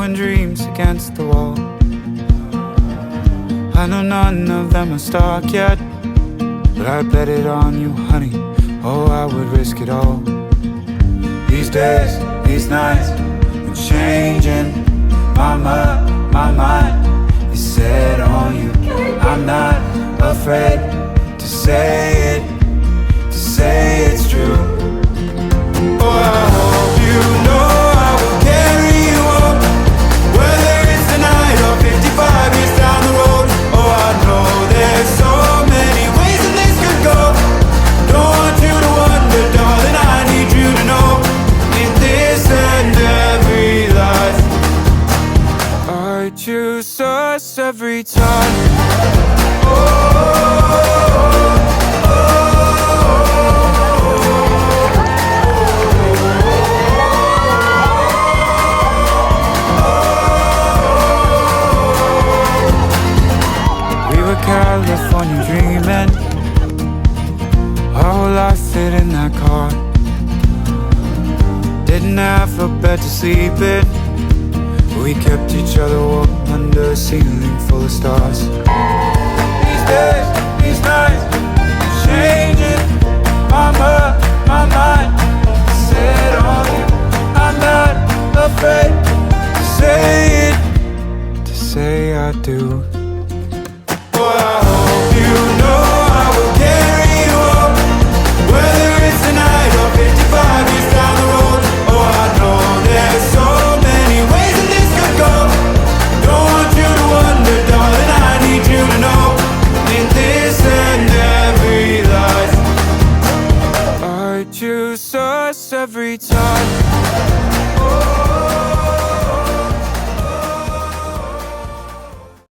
throwing dreams against the wall. I know none of them are stuck yet, but I bet it on you, honey. Oh, I would risk it all. These days, these nights, I'm changing my mind is set on you. I'm not afraid to say it's true. Oh, I hope you know I will carry you up, whether it's tonight or 55 years down the road. Oh, I know there's so many ways that this could go. Don't want you to wonder, darling, I need you to know, in this and every life, I choose us every time. California dreaming, our whole life fit in that car. Didn't have a bed to sleep in, we kept each other warm under a ceiling full of stars. These days, these nights, changing my mind set on you. I'm not afraid to say I do.